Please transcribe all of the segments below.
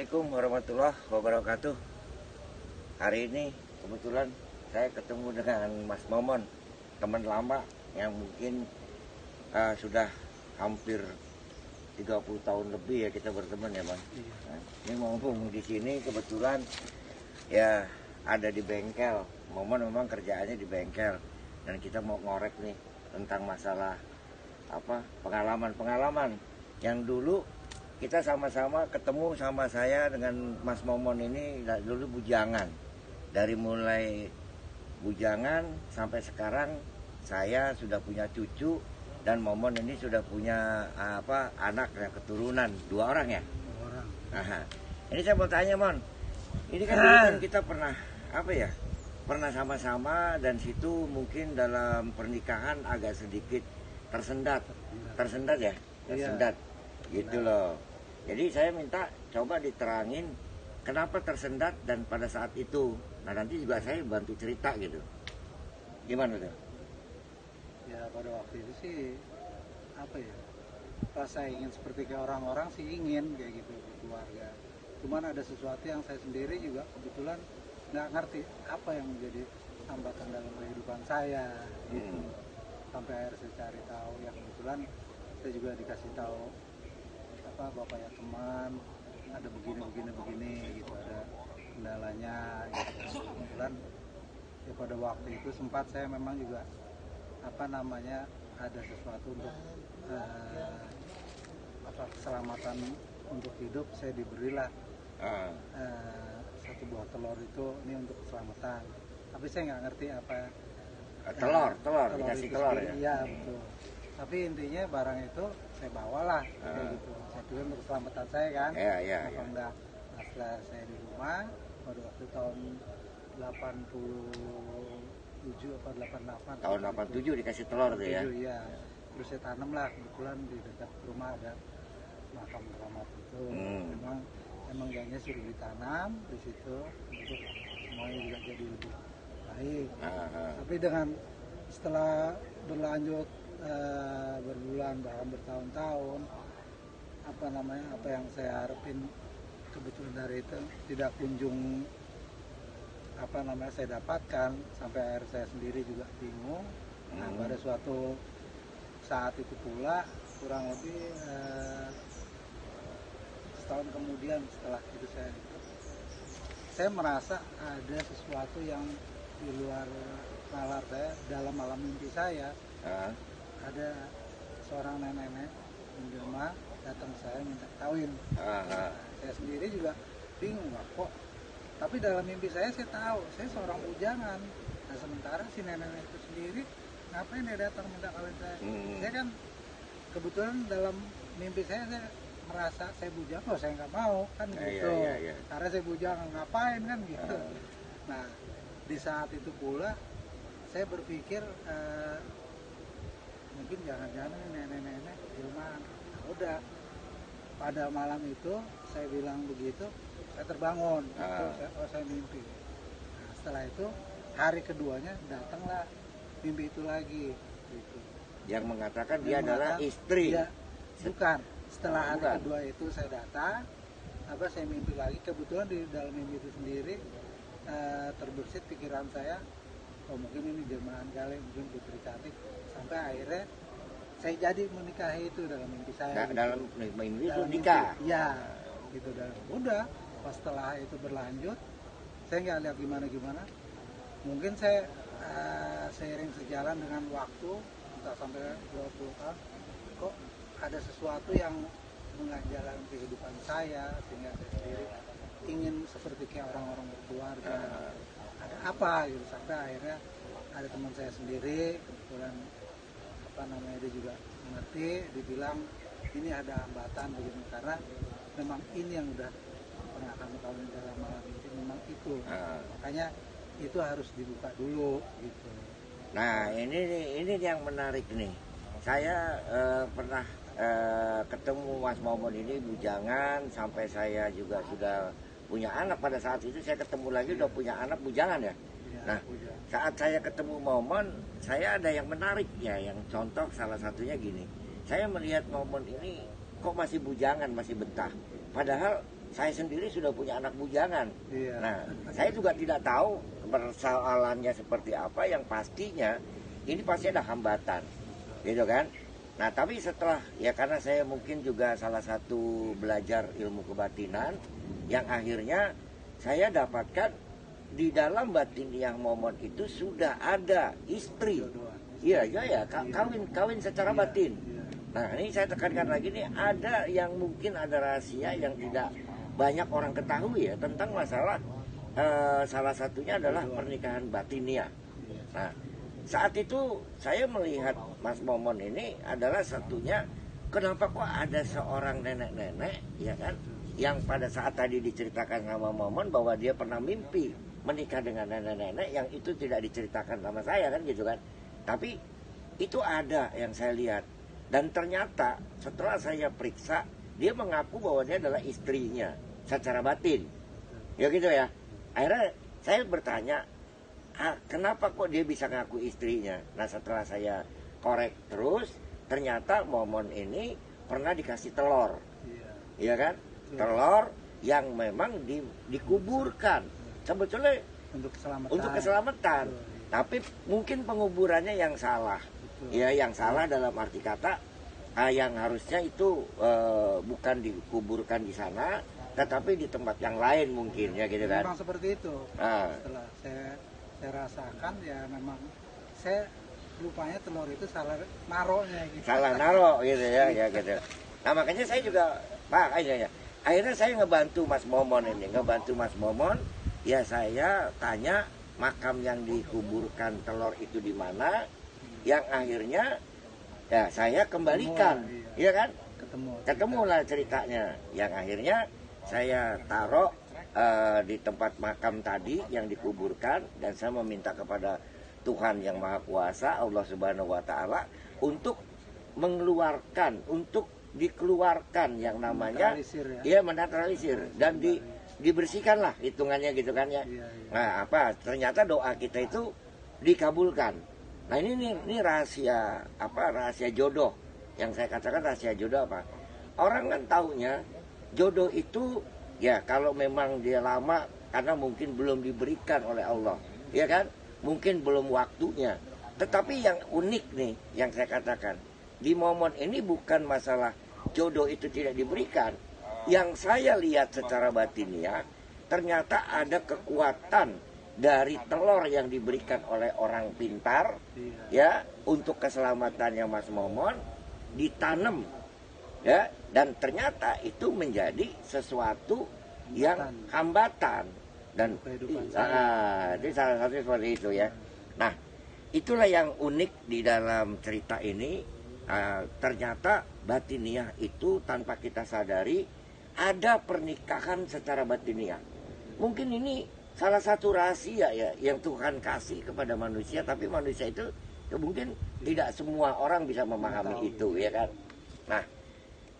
Assalamualaikum warahmatullahi wabarakatuh. Hari ini kebetulan saya ketemu dengan Mas Momon, teman lama yang mungkin sudah hampir 30 tahun lebih ya kita berteman ya Bang. Nah, ini mumpung di sini kebetulan ya ada di bengkel. Momon memang kerjaannya di bengkel dan kita mau ngorek nih tentang masalah pengalaman yang dulu kita sama-sama ketemu sama saya dengan Mas Momon ini dulu bujangan. Dari mulai bujangan sampai sekarang saya sudah punya cucu dan Momon ini sudah punya anak ya, keturunan 2 orang ya. 2 orang. Aha. Ini saya mau tanya Mon, ini kan dulu kan kita pernah pernah sama-sama dan situ mungkin dalam pernikahan agak sedikit tersendat ya, tersendat gitu loh. Jadi saya minta coba diterangin kenapa tersendat dan pada saat itu. Nah nanti juga saya bantu cerita gitu. Gimana tuh? Ya pada waktu itu sih rasa ingin seperti kayak orang-orang sih ingin kayak gitu keluarga. Cuman ada sesuatu yang saya sendiri juga kebetulan nggak ngerti apa yang menjadi hambatan dalam kehidupan saya gitu. Sampai akhirnya saya cari tahu, yang kebetulan saya juga dikasih tahu bapaknya teman ada begini gitu, ada kendalanya gitu. Kebetulan ya pada waktu itu sempat saya memang juga ada sesuatu untuk keselamatan untuk hidup, saya diberilah satu buah telur itu ini untuk keselamatan, tapi saya nggak ngerti apa telur dikasih telur ya. Iya betul, tapi intinya barang itu saya bawalah kayak gitu, saya pikir untuk keselamatan saya kan. Iya. Enggak. Nah, setelah saya di rumah pada waktu tahun 87 atau 88 tahun 87 dikasih telur tuh ya. Iya. Terus saya tanam lah, kebetulan di dekat rumah ada makam keramat itu. Emang kayaknya suruh ditanam di situ untuk semuanya juga jadi lebih baik. Tapi dengan setelah berlanjut berbulan bahkan bertahun-tahun, apa yang saya harapin kebetulan dari itu tidak kunjung saya dapatkan, sampai akhir saya sendiri juga bingung. Nah pada suatu saat itu pula kurang lebih setahun kemudian setelah itu saya merasa ada sesuatu yang di luar nalar saya. Dalam malam mimpi saya ada seorang nenek menjelma datang saya minta kawin. Saya sendiri juga bingung kok, tapi dalam mimpi saya tahu saya seorang bujangan. Nah sementara si nenek itu sendiri ngapain dia datang minta kawin saya? Saya kan kebetulan dalam mimpi saya merasa saya bujang, saya nggak mau kan gitu. Iya. Karena saya bujang ngapain kan gitu. Nah di saat itu pula saya berpikir mungkin jangan-jangan nenek-nenek jelmaan. Nah, udah pada malam itu saya bilang begitu, saya terbangun. Saya mimpi. Nah, setelah itu hari keduanya datanglah mimpi itu lagi gitu. Yang mengatakan dia adalah istri. Dia, bukan. Setelah hari kedua itu saya datang, saya mimpi lagi. Kebetulan di dalam mimpi itu sendiri terbersit pikiran saya, mungkin ini jelmaan kali, mungkin putri cantik. Sampai akhirnya saya jadi menikahi itu dalam mimpi saya. Dalam mimpi itu nikah? Iya, gitu. Dan udah, pas setelah itu berlanjut, saya nggak lihat gimana. Mungkin saya seiring sejalan dengan waktu, entah sampai 20 tahun, kok ada sesuatu yang mengganjal kehidupan saya, sehingga saya sendiri ingin seperti kayak orang-orang berkeluarga. Ada apa gitu, sampai akhirnya ada teman saya sendiri, kebetulan dia juga mengerti, dibilang ini ada hambatan begini, karena memang ini yang udah pernah kamu tahu dalam malam ini, memang itu. Makanya itu harus dibuka dulu gitu. Nah ini yang menarik nih. Saya pernah ketemu Mas Momon ini bujangan, sampai saya juga sudah punya anak. Pada saat itu saya ketemu lagi udah punya anak bujangan ya. Nah saat saya ketemu Momon, saya ada yang menarik ya, yang contoh salah satunya gini. Saya melihat Momon ini kok masih bujangan, masih betah. Padahal saya sendiri sudah punya anak bujangan. Iya. Nah, saya juga tidak tahu persoalannya seperti apa, yang pastinya ini pasti ada hambatan, gitu kan. Nah, tapi setelah, ya karena saya mungkin juga salah satu belajar ilmu kebatinan, yang akhirnya saya dapatkan di dalam batiniah Momon itu sudah ada istri. Iya, kawin secara batin. Nah, ini saya tekankan lagi nih, ada yang mungkin ada rahasia yang tidak banyak orang ketahui ya tentang masalah salah satunya adalah pernikahan batiniah. Nah, saat itu saya melihat Mas Momon ini adalah satunya, kenapa kok ada seorang nenek-nenek ya kan, yang pada saat tadi diceritakan sama Momon bahwa dia pernah mimpi menikah dengan nenek-nenek, yang itu tidak diceritakan sama saya kan gitu kan. Tapi itu ada yang saya lihat, dan ternyata setelah saya periksa, dia mengaku bahwa dia adalah istrinya secara batin. Ya gitu ya. Akhirnya saya bertanya, kenapa kok dia bisa ngaku istrinya? Nah, setelah saya korek terus, ternyata Momon ini pernah dikasih telur. Iya kan? Telur yang memang dikuburkan. Sebetulnya untuk keselamatan. Tapi mungkin penguburannya yang salah. Ya, yang salah dalam arti kata, yang harusnya itu bukan dikuburkan di sana, tetapi di tempat yang lain mungkin ya gitu kan. Memang seperti itu. Setelah saya rasakan ya, memang saya lupanya telur itu salah naruhnya gitu. Salah naruh gitu ya, ya gitu. Nah, makanya saya juga akhirnya saya ngebantu Mas Momon ini, ya saya tanya makam yang dikuburkan telur itu di mana, yang akhirnya ya saya kembalikan, iya kan? Ketemulah ceritanya, yang akhirnya saya taruh di tempat makam tadi yang dikuburkan, dan saya meminta kepada Tuhan yang Maha Kuasa, Allah Subhanahu wa Ta'ala, untuk dikeluarkan yang namanya menetralisir dan dibersihkan lah hitungannya gitu kan ya. Nah, ternyata doa kita itu dikabulkan. Nah, ini rahasia rahasia jodoh. Yang saya katakan rahasia jodoh apa? Orang kan taunya jodoh itu ya kalau memang dia lama karena mungkin belum diberikan oleh Allah, ya kan? Mungkin belum waktunya. Tetapi yang unik nih yang saya katakan, di Momon ini bukan masalah jodoh itu tidak diberikan. Yang saya lihat secara batiniah, ternyata ada kekuatan dari telur yang diberikan oleh orang pintar, ya, untuk keselamatannya Mas Momon, ditanam, ya, dan ternyata itu menjadi sesuatu yang hambatan, dan itu salah satu seperti itu ya. Nah, itulah yang unik di dalam cerita ini. Ternyata batiniah itu tanpa kita sadari ada pernikahan secara batiniah. Mungkin ini salah satu rahasia ya yang Tuhan kasih kepada manusia, tapi manusia itu ya mungkin tidak semua orang bisa memahami itu ya kan. Nah,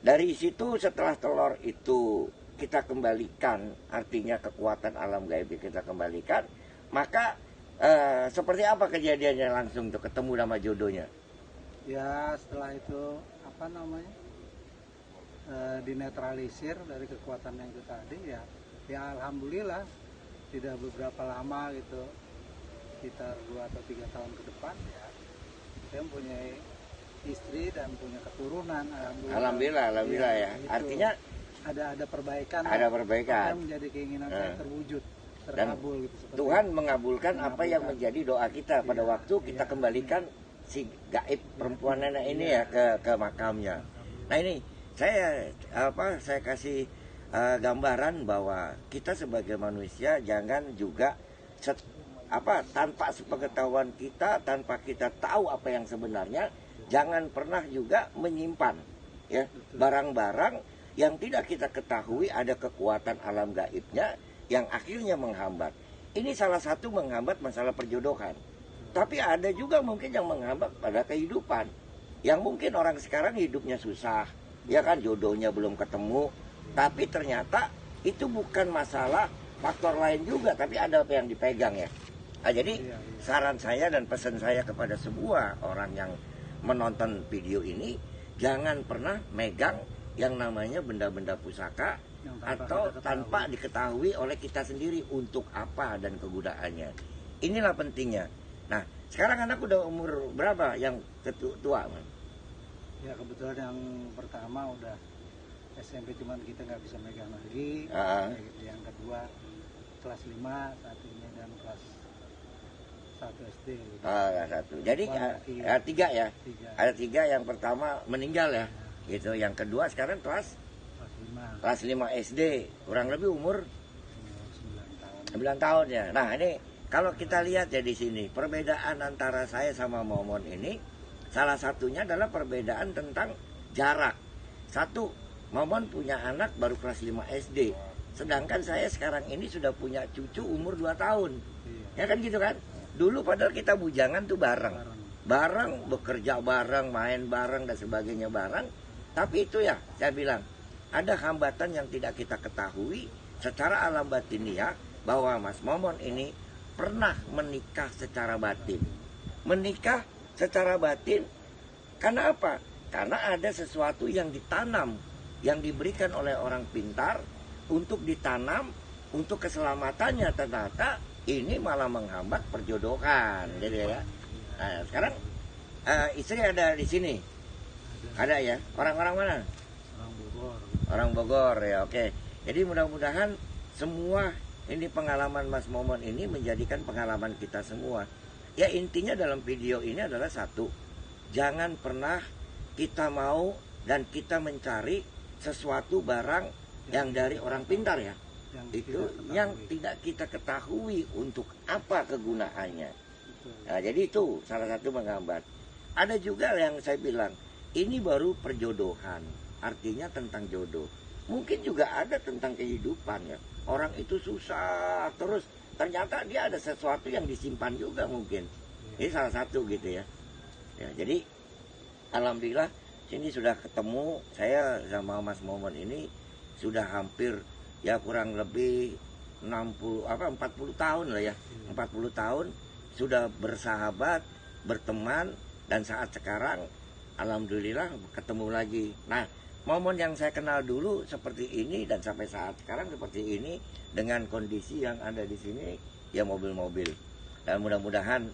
dari situ setelah telur itu kita kembalikan, artinya kekuatan alam gaib kita kembalikan, maka seperti apa kejadiannya langsung tuh ketemu nama jodohnya? Ya, setelah itu dinetralisir dari kekuatan yang itu tadi ya alhamdulillah tidak beberapa lama gitu, sekitar 2 atau 3 tahun ke depan ya saya mempunyai istri dan punya keturunan, alhamdulillah ya. Gitu. Artinya ada perbaikan, yang menjadi keinginan saya terwujud, terkabul gitu. Tuhan mengabulkan apa yang menjadi doa kita pada waktu kita kembalikan si gaib perempuan nenek ini ya ke makamnya. Nah, ini saya kasih gambaran bahwa kita sebagai manusia jangan juga tanpa sepengetahuan kita, tanpa kita tahu apa yang sebenarnya, jangan pernah juga menyimpan ya barang-barang yang tidak kita ketahui ada kekuatan alam gaibnya yang akhirnya menghambat. Ini salah satu menghambat masalah perjodohan. Tapi ada juga mungkin yang menghambat pada kehidupan. Yang mungkin orang sekarang hidupnya susah, ya kan, jodohnya belum ketemu. Tapi ternyata itu bukan masalah, faktor lain juga, tapi ada apa yang dipegang ya. Nah, jadi saran saya dan pesan saya kepada semua orang yang menonton video ini, jangan pernah megang yang namanya benda-benda pusaka atau tanpa diketahui oleh kita sendiri untuk apa dan kegunaannya. Inilah pentingnya. Nah, sekarang anak udah umur berapa yang tua, Man? Ya kebetulan yang pertama udah SMP, cuman kita nggak bisa megang lagi. Yang kedua kelas 5 saat ini, dan kelas 1 SD. Satu. Jadi tiga ya. Ada 3. Yang pertama meninggal ya. Gitu. Yang kedua sekarang kelas 5 SD, kurang lebih umur 9 tahun ya. Nah, ini kalau kita lihat ya di sini, perbedaan antara saya sama Momon ini salah satunya adalah perbedaan tentang jarak. Satu, Momon punya anak baru kelas 5 SD. Sedangkan saya sekarang ini sudah punya cucu umur 2 tahun. Ya kan gitu kan? Dulu padahal kita bujangan tuh bareng, bekerja bareng, main bareng dan sebagainya bareng. Tapi itu ya, saya bilang, ada hambatan yang tidak kita ketahui secara alam batiniah bahwa Mas Momon ini pernah menikah secara batin. Menikah secara batin karena apa? Karena ada sesuatu yang ditanam, yang diberikan oleh orang pintar untuk ditanam untuk keselamatannya. Ternyata ini malah menghambat perjodohan, gitu ya. Nah, sekarang istri ada di sini, ada ya. Orang-orang mana? Orang Bogor ya, oke. Jadi mudah-mudahan semua ini pengalaman Mas Momon ini menjadikan pengalaman kita semua. Ya intinya dalam video ini adalah satu, jangan pernah kita mau dan kita mencari sesuatu barang yang dari orang pintar ya. Yang tidak kita ketahui untuk apa kegunaannya. Nah, jadi itu salah satu menghambat. Ada juga yang saya bilang, ini baru perjodohan, artinya tentang jodoh. Mungkin juga ada tentang kehidupan ya. Orang itu susah terus, ternyata dia ada sesuatu yang disimpan juga mungkin. Ini salah satu gitu ya. Ya, jadi alhamdulillah sini sudah ketemu, saya sama Mas Momon ini sudah hampir ya kurang lebih 40 tahun lah ya. 40 tahun sudah bersahabat, berteman, dan saat sekarang alhamdulillah ketemu lagi. Nah, Momon yang saya kenal dulu seperti ini dan sampai saat sekarang seperti ini dengan kondisi yang ada di sini ya mobil-mobil. Dan mudah-mudahan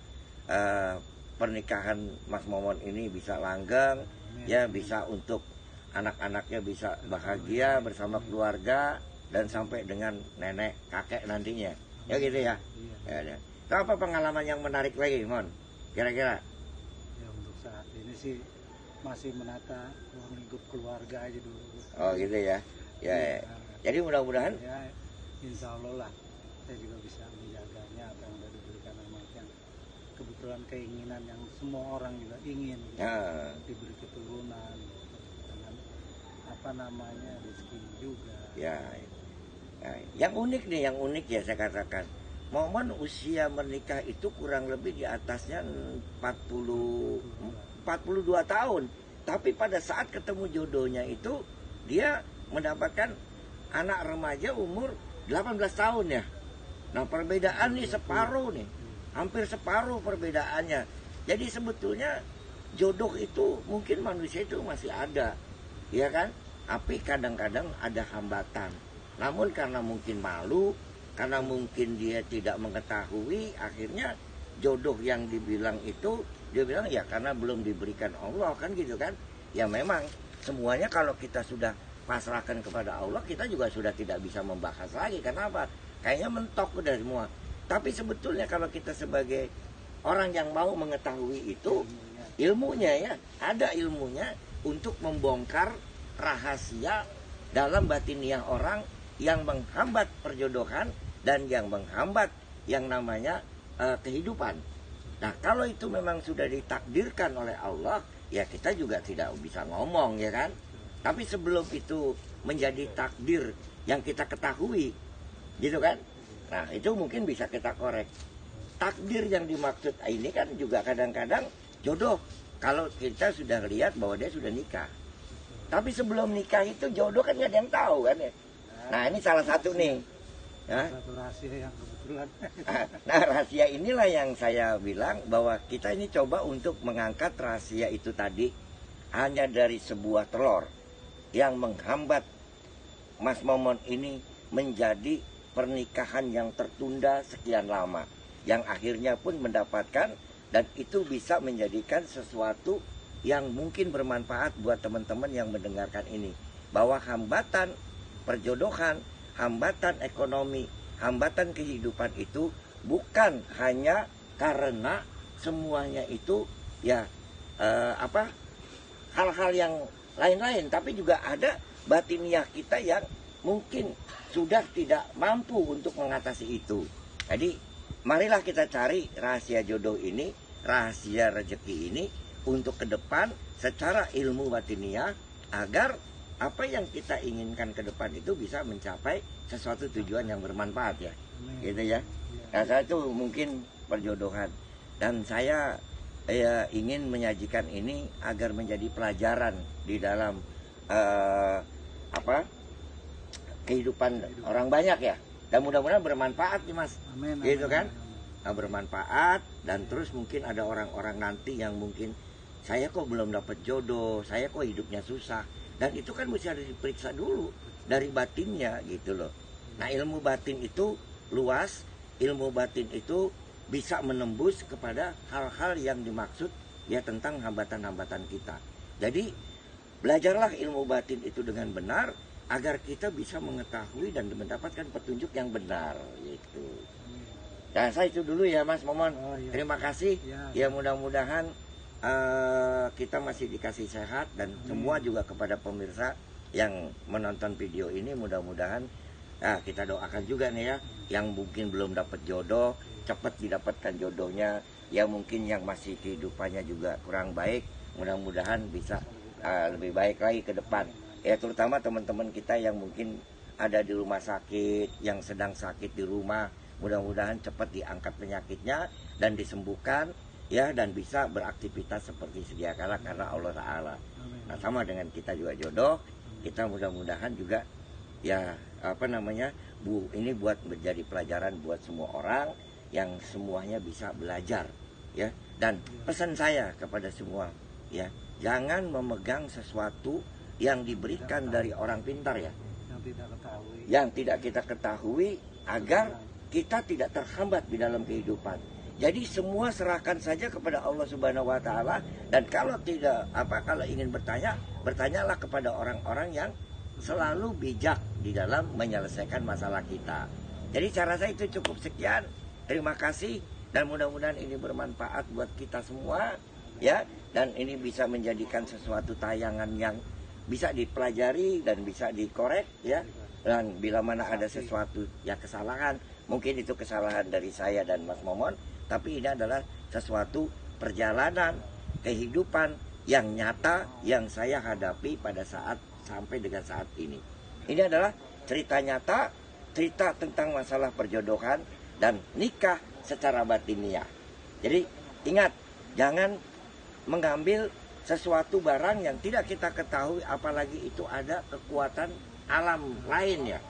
pernikahan Mas Momon ini bisa langgeng, ya bisa untuk anak-anaknya bisa bahagia bersama keluarga dan sampai dengan nenek kakek nantinya. Ya gitu ya. Ya. Itu apa pengalaman yang menarik lagi, Mon? Kira-kira? Ya untuk saat ini sih masih menata ruang lingkup keluarga aja dulu. Oh gitu ya. Ya. Jadi mudah-mudahan ya, insya Allah lah saya juga bisa menjaganya apa yang sudah diberikan sama yang kebetulan keinginan yang semua orang juga ingin gitu. Diberi keturunan dengan apa namanya rezeki juga. Ya. Yang unik ya saya katakan, Momon usia menikah itu kurang lebih di atasnya 42 tahun. Tapi pada saat ketemu jodohnya itu dia mendapatkan anak remaja umur 18 tahun ya. Nah perbedaan nih separuh nih, hampir separuh perbedaannya. Jadi sebetulnya jodoh itu mungkin manusia itu masih ada, ya kan? Tapi kadang-kadang ada hambatan. Namun karena mungkin malu, karena mungkin dia tidak mengetahui, akhirnya jodoh yang dibilang itu, dia bilang ya karena belum diberikan Allah kan gitu kan. Ya memang semuanya kalau kita sudah pasrahkan kepada Allah, kita juga sudah tidak bisa membahas lagi. Kenapa? Kayaknya mentok udah semua. Tapi sebetulnya kalau kita sebagai orang yang mau mengetahui itu, ilmunya ya, ada ilmunya untuk membongkar rahasia dalam batiniah orang yang menghambat perjodohan dan yang menghambat yang namanya kehidupan. Nah kalau itu memang sudah ditakdirkan oleh Allah, ya kita juga tidak bisa ngomong ya kan. Tapi sebelum itu menjadi takdir yang kita ketahui, gitu kan. Nah itu mungkin bisa kita korek. Takdir yang dimaksud ini kan juga kadang-kadang jodoh. Kalau kita sudah lihat bahwa dia sudah nikah. Tapi sebelum nikah itu jodoh kan nggak ada yang tahu kan ya. Nah ini salah satu nih. Satu rahasia yang kebetulan. Nah rahasia inilah yang saya bilang bahwa kita ini coba untuk mengangkat rahasia itu tadi hanya dari sebuah telur yang menghambat Mas Momon ini menjadi pernikahan yang tertunda sekian lama, yang akhirnya pun mendapatkan, dan itu bisa menjadikan sesuatu yang mungkin bermanfaat buat teman-teman yang mendengarkan ini, bahwa hambatan perjodohan, hambatan ekonomi, hambatan kehidupan itu bukan hanya karena semuanya itu ya hal-hal yang lain-lain, tapi juga ada batiniah kita yang mungkin sudah tidak mampu untuk mengatasi itu. Jadi marilah kita cari rahasia jodoh ini, rahasia rezeki ini untuk ke depan secara ilmu batiniah, agar apa yang kita inginkan ke depan itu bisa mencapai sesuatu tujuan yang bermanfaat ya. Gitu ya. Nah, saya itu mungkin perjodohan, dan saya ingin menyajikan ini agar menjadi pelajaran di dalam kehidupan orang banyak ya, dan mudah-mudahan bermanfaat nih Mas. Amin, gitu amin, kan. amin. Nah, bermanfaat, dan terus mungkin ada orang-orang nanti yang mungkin saya kok belum dapat jodoh, saya kok hidupnya susah, dan itu kan mesti harus diperiksa dulu dari batinnya gitu loh. Nah, ilmu batin itu luas, ilmu batin itu bisa menembus kepada hal-hal yang dimaksud ya tentang hambatan-hambatan kita. Jadi belajarlah ilmu batin itu dengan benar, agar kita bisa mengetahui dan mendapatkan petunjuk yang benar gitu. Dan saya itu dulu ya Mas Momon. Oh, iya. Terima kasih. Ya. Ya mudah-mudahan kita masih dikasih sehat, dan semua juga kepada pemirsa yang menonton video ini, mudah-mudahan kita doakan juga nih ya, yang mungkin belum dapat jodoh cepat didapatkan jodohnya, ya mungkin yang masih kehidupannya juga kurang baik, mudah-mudahan bisa lebih baik lagi ke depan. Ya terutama teman-teman kita yang mungkin ada di rumah sakit, yang sedang sakit di rumah, mudah-mudahan cepat diangkat penyakitnya dan disembuhkan ya, dan bisa beraktivitas seperti sedia kala karena Allah Ta'ala. Nah, sama dengan kita juga jodoh, kita mudah-mudahan juga ya ini buat menjadi pelajaran buat semua orang, yang semuanya bisa belajar ya. Dan pesan saya kepada semua ya, jangan memegang sesuatu yang diberikan dari orang pintar ya, yang tidak kita ketahui, agar kita tidak terhambat di dalam kehidupan. Jadi semua serahkan saja kepada Allah Subhanahu wa Ta'ala, dan kalau tidak kalau ingin bertanya, bertanyalah kepada orang-orang yang selalu bijak di dalam menyelesaikan masalah kita. Jadi cara saya itu cukup sekian. Terima kasih, dan mudah-mudahan ini bermanfaat buat kita semua ya, dan ini bisa menjadikan sesuatu tayangan yang bisa dipelajari dan bisa dikorek ya. Dan bila mana ada sesuatu ya kesalahan, mungkin itu kesalahan dari saya dan Mas Momon, tapi ini adalah sesuatu perjalanan kehidupan yang nyata yang saya hadapi pada saat sampai dengan saat ini. Ini adalah cerita nyata, cerita tentang masalah perjodohan dan nikah secara batiniah. Jadi ingat, jangan mengambil sesuatu barang yang tidak kita ketahui, apalagi itu ada kekuatan alam lain ya.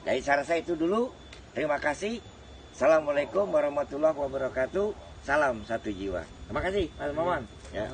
Dari cara saya itu dulu. Terima kasih. Assalamualaikum warahmatullahi wabarakatuh. Salam satu jiwa. Terima kasih Mas Momon ya.